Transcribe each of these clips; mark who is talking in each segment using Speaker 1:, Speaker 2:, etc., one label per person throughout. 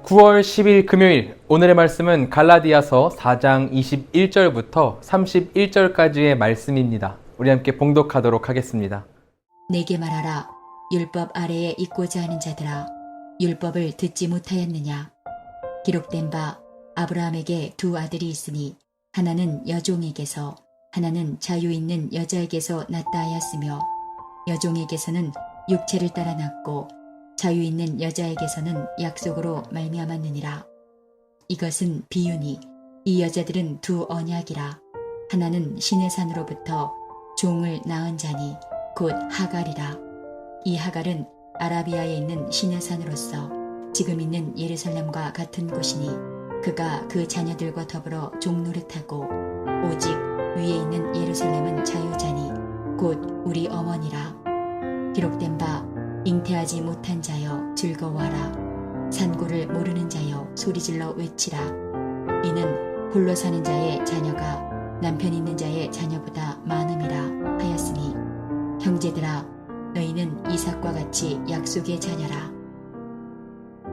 Speaker 1: 9월 10일 금요일, 오늘의 말씀은 갈라디아서 4장 21절부터 31절까지의 말씀입니다. 우리 함께 봉독하도록 하겠습니다.
Speaker 2: 내게 말하라. 율법 아래에 있고자 하는 자들아, 율법을 듣지 못하였느냐? 기록된 바 아브라함에게 두 아들이 있으니 하나는 여종에게서, 하나는 자유 있는 여자에게서 낳다 하였으며, 여종에게서는 육체를 따라 낳고 자유 있는 여자에게서는 약속으로 말미암았느니라. 이것은 비유니 이 여자들은 두 언약이라. 하나는 신의 산으로부터 종을 낳은 자니 곧 하갈이라. 이 하갈은 아라비아에 있는 신의 산으로서 지금 있는 예루살렘과 같은 곳이니 그가 그 자녀들과 더불어 종 노릇하고, 오직 위에 있는 예루살렘은 자유자니 곧 우리 어머니라. 기록된 바 잉태하지 못한 자여 즐거워하라. 산고를 모르는 자여 소리질러 외치라. 이는 홀로 사는 자의 자녀가 남편 있는 자의 자녀보다 많음이라 하였으니, 형제들아, 너희는 이삭과 같이 약속의 자녀라.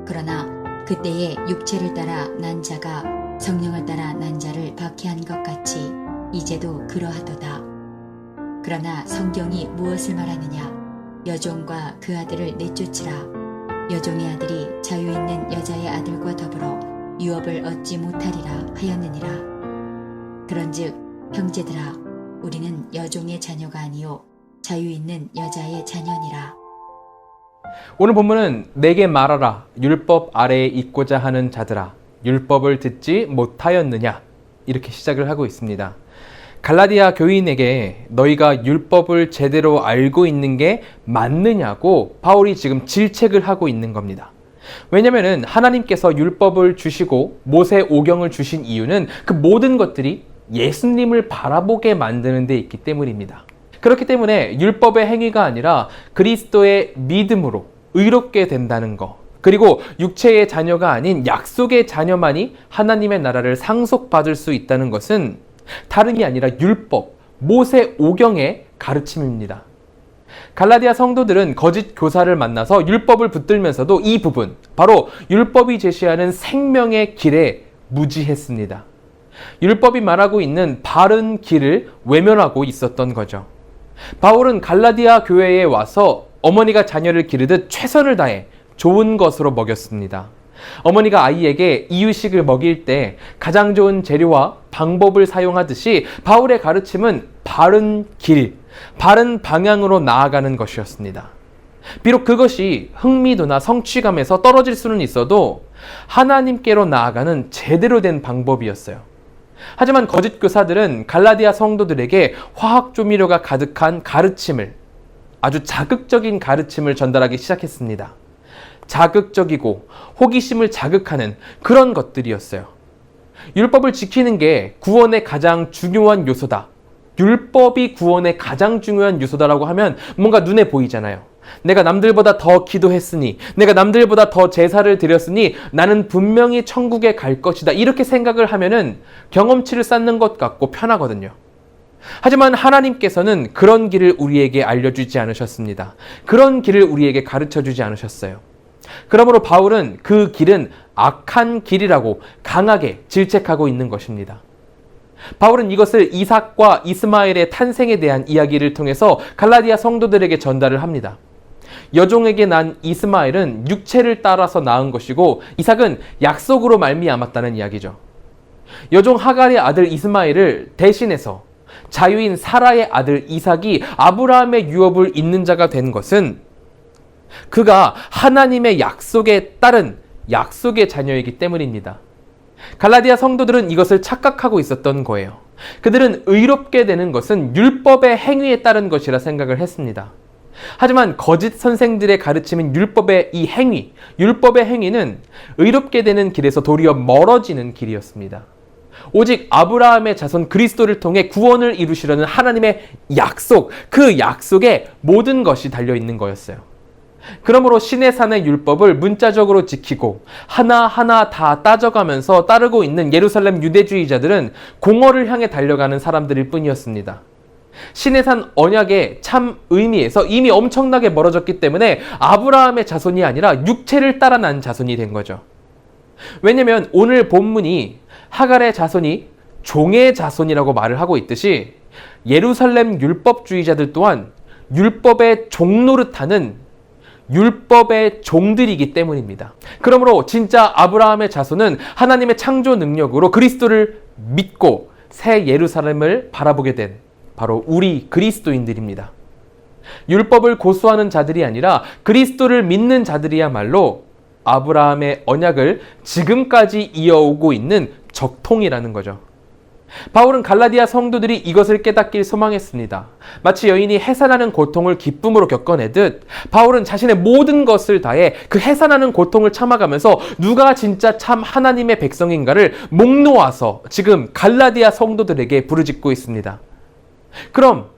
Speaker 2: 그러나 그때에 육체를 따라 난 자가 성령을 따라 난 자를 박해한 것 같이 이제도 그러하도다. 그러나 성경이 무엇을 말하느냐? 여종과 그 아들을 내쫓으라. 여종의 아들이 자유 있는 여자의 아들과 더불어 유업을 얻지 못하리라 하였느니라. 그런즉 형제들아, 우리는 여종의 자녀가 아니요 자유 있는 여자의 자녀니라.
Speaker 1: 오늘 본문은 내게 말하라, 율법 아래에 있고자 하는 자들아, 율법을 듣지 못하였느냐, 이렇게 시작을 하고 있습니다. 갈라디아 교인에게 너희가 율법을 제대로 알고 있는 게 맞느냐고 바울이 지금 질책을 하고 있는 겁니다. 왜냐하면 하나님께서 율법을 주시고 모세 오경을 주신 이유는 그 모든 것들이 예수님을 바라보게 만드는 데 있기 때문입니다. 그렇기 때문에 율법의 행위가 아니라 그리스도의 믿음으로 의롭게 된다는 것, 그리고 육체의 자녀가 아닌 약속의 자녀만이 하나님의 나라를 상속받을 수 있다는 것은 다름이 아니라 율법, 모세 오경의 가르침입니다. 갈라디아 성도들은 거짓 교사를 만나서 율법을 붙들면서도 이 부분, 바로 율법이 제시하는 생명의 길에 무지했습니다. 율법이 말하고 있는 바른 길을 외면하고 있었던 거죠. 바울은 갈라디아 교회에 와서 어머니가 자녀를 기르듯 최선을 다해 좋은 것으로 먹였습니다. 어머니가 아이에게 이유식을 먹일 때 가장 좋은 재료와 방법을 사용하듯이 바울의 가르침은 바른 길, 바른 방향으로 나아가는 것이었습니다. 비록 그것이 흥미도나 성취감에서 떨어질 수는 있어도 하나님께로 나아가는 제대로 된 방법이었어요. 하지만 거짓 교사들은 갈라디아 성도들에게 화학 조미료가 가득한 가르침을, 아주 자극적인 가르침을 전달하기 시작했습니다. 자극적이고 호기심을 자극하는 그런 것들이었어요. 율법을 지키는 게 구원의 가장 중요한 요소다. 율법이 구원의 가장 중요한 요소다라고 하면 뭔가 눈에 보이잖아요. 내가 남들보다 더 기도했으니, 내가 남들보다 더 제사를 드렸으니 나는 분명히 천국에 갈 것이다. 이렇게 생각을 하면은 경험치를 쌓는 것 같고 편하거든요. 하지만 하나님께서는 그런 길을 우리에게 알려주지 않으셨습니다. 그런 길을 우리에게 가르쳐주지 않으셨어요. 그러므로 바울은 그 길은 악한 길이라고 강하게 질책하고 있는 것입니다. 바울은 이것을 이삭과 이스마엘의 탄생에 대한 이야기를 통해서 갈라디아 성도들에게 전달을 합니다. 여종에게 난 이스마엘은 육체를 따라서 낳은 것이고 이삭은 약속으로 말미암았다는 이야기죠. 여종 하갈의 아들 이스마엘을 대신해서 자유인 사라의 아들 이삭이 아브라함의 유업을 잇는 자가 된 것은 그가 하나님의 약속에 따른 약속의 자녀이기 때문입니다. 갈라디아 성도들은 이것을 착각하고 있었던 거예요. 그들은 의롭게 되는 것은 율법의 행위에 따른 것이라 생각을 했습니다. 하지만 거짓 선생들의 가르침인 율법의 이 행위, 율법의 행위는 의롭게 되는 길에서 도리어 멀어지는 길이었습니다. 오직 아브라함의 자손 그리스도를 통해 구원을 이루시려는 하나님의 약속, 그 약속에 모든 것이 달려있는 거였어요. 그러므로 신의 산의 율법을 문자적으로 지키고 하나하나 다 따져가면서 따르고 있는 예루살렘 유대주의자들은 공허를 향해 달려가는 사람들일 뿐이었습니다. 신의 산 언약의 참 의미에서 이미 엄청나게 멀어졌기 때문에 아브라함의 자손이 아니라 육체를 따라 난 자손이 된 거죠. 왜냐면 오늘 본문이 하갈의 자손이 종의 자손이라고 말을 하고 있듯이 예루살렘 율법주의자들 또한 율법의 종노릇하는 율법의 종들이기 때문입니다. 그러므로 진짜 아브라함의 자손은 하나님의 창조 능력으로 그리스도를 믿고 새 예루살렘을 바라보게 된 바로 우리 그리스도인들입니다. 율법을 고수하는 자들이 아니라 그리스도를 믿는 자들이야말로 아브라함의 언약을 지금까지 이어오고 있는 적통이라는 거죠. 바울은 갈라디아 성도들이 이것을 깨닫길 소망했습니다. 마치 여인이 해산하는 고통을 기쁨으로 겪어내듯 바울은 자신의 모든 것을 다해 그 해산하는 고통을 참아가면서 누가 진짜 참 하나님의 백성인가를 목 놓아서 지금 갈라디아 성도들에게 부르짖고 있습니다. 그럼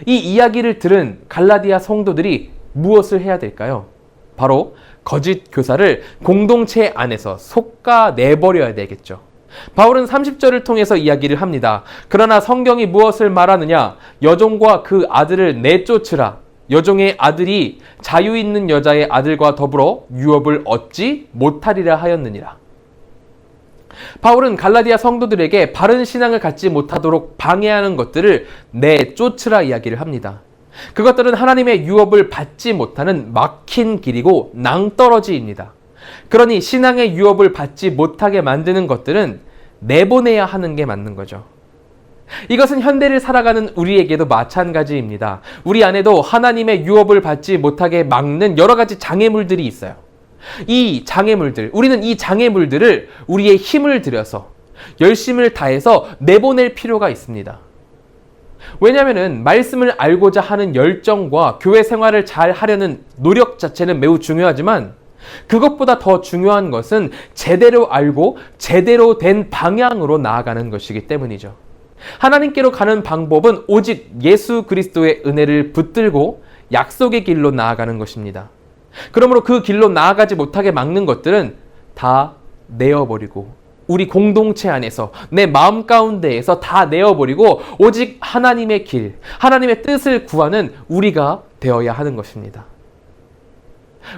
Speaker 1: 이 이야기를 들은 갈라디아 성도들이 무엇을 해야 될까요? 바로 거짓 교사를 공동체 안에서 솎아내버려야 되겠죠. 바울은 30절을 통해서 이야기를 합니다. 그러나 성경이 무엇을 말하느냐? 여종과 그 아들을 내쫓으라. 여종의 아들이 자유 있는 여자의 아들과 더불어 유업을 얻지 못하리라 하였느니라. 바울은 갈라디아 성도들에게 바른 신앙을 갖지 못하도록 방해하는 것들을 내쫓으라 이야기를 합니다. 그것들은 하나님의 유업을 받지 못하는 막힌 길이고 낭떠러지입니다. 그러니 신앙의 유업을 받지 못하게 만드는 것들은 내보내야 하는 게 맞는 거죠. 이것은 현대를 살아가는 우리에게도 마찬가지입니다. 우리 안에도 하나님의 유업을 받지 못하게 막는 여러 가지 장애물들이 있어요. 이 장애물들, 우리는 이 장애물들을 우리의 힘을 들여서 열심을 다해서 내보낼 필요가 있습니다. 왜냐하면 말씀을 알고자 하는 열정과 교회 생활을 잘 하려는 노력 자체는 매우 중요하지만 그것보다 더 중요한 것은 제대로 알고 제대로 된 방향으로 나아가는 것이기 때문이죠. 하나님께로 가는 방법은 오직 예수 그리스도의 은혜를 붙들고 약속의 길로 나아가는 것입니다. 그러므로 그 길로 나아가지 못하게 막는 것들은 다 내어버리고 우리 공동체 안에서 내 마음 가운데에서 다 내어버리고 오직 하나님의 길, 하나님의 뜻을 구하는 우리가 되어야 하는 것입니다.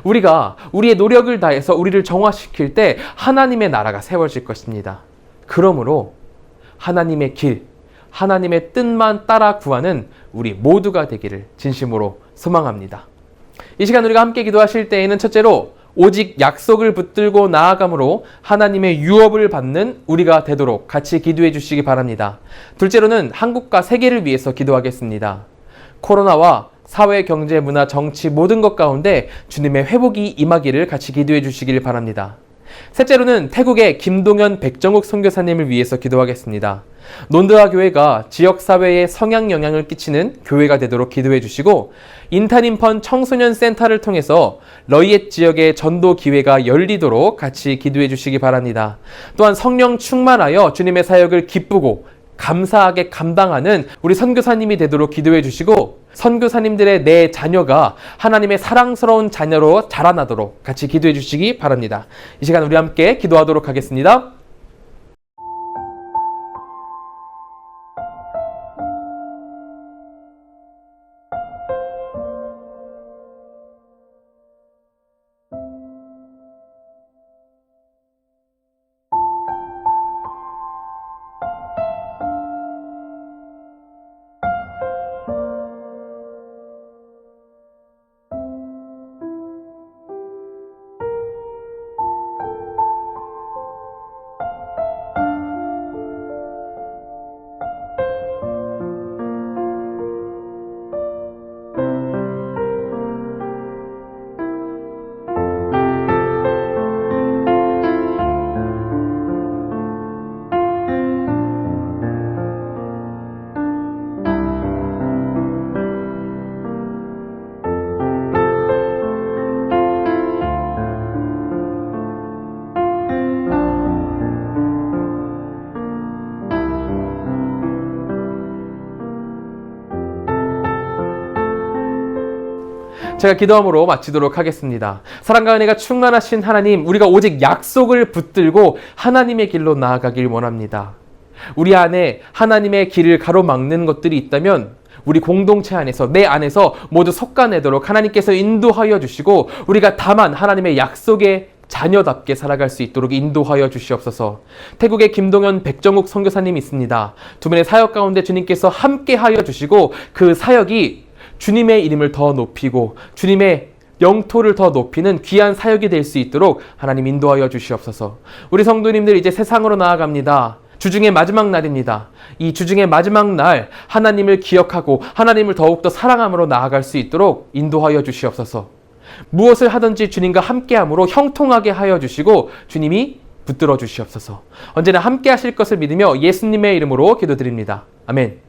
Speaker 1: 우리가 우리의 노력을 다해서 우리를 정화시킬 때 하나님의 나라가 세워질 것입니다. 그러므로 하나님의 길, 하나님의 뜻만 따라 구하는 우리 모두가 되기를 진심으로 소망합니다. 이 시간 우리가 함께 기도하실 때에는 첫째로 오직 약속을 붙들고 나아감으로 하나님의 유업을 받는 우리가 되도록 같이 기도해 주시기 바랍니다. 둘째로는 한국과 세계를 위해서 기도하겠습니다. 코로나와 사회, 경제, 문화, 정치 모든 것 가운데 주님의 회복이 임하기를 같이 기도해 주시길 바랍니다. 셋째로는 태국의 김동현 백정욱 선교사님을 위해서 기도하겠습니다. 논드아 교회가 지역사회에 성향 영향을 끼치는 교회가 되도록 기도해 주시고 인타님펀 청소년 센터를 통해서 러이엣 지역의 전도 기회가 열리도록 같이 기도해 주시기 바랍니다. 또한 성령 충만하여 주님의 사역을 기쁘고 감사하게 감당하는 우리 선교사님이 되도록 기도해 주시고 선교사님들의 내 자녀가 하나님의 사랑스러운 자녀로 자라나도록 같이 기도해 주시기 바랍니다. 이 시간 우리 함께 기도하도록 하겠습니다. 제가 기도함으로 마치도록 하겠습니다. 사랑과 은혜가 충만하신 하나님, 우리가 오직 약속을 붙들고 하나님의 길로 나아가길 원합니다. 우리 안에 하나님의 길을 가로막는 것들이 있다면 우리 공동체 안에서, 내 안에서 모두 솎아내도록 하나님께서 인도하여 주시고 우리가 다만 하나님의 약속의 자녀답게 살아갈 수 있도록 인도하여 주시옵소서. 태국에 김동현, 백정욱 선교사님이 있습니다. 두 분의 사역 가운데 주님께서 함께하여 주시고 그 사역이 주님의 이름을 더 높이고 주님의 영토를 더 높이는 귀한 사역이 될 수 있도록 하나님 인도하여 주시옵소서. 우리 성도님들 이제 세상으로 나아갑니다. 주중의 마지막 날입니다. 이 주중의 마지막 날 하나님을 기억하고 하나님을 더욱더 사랑함으로 나아갈 수 있도록 인도하여 주시옵소서. 무엇을 하든지 주님과 함께함으로 형통하게 하여 주시고 주님이 붙들어 주시옵소서. 언제나 함께 하실 것을 믿으며 예수님의 이름으로 기도드립니다. 아멘.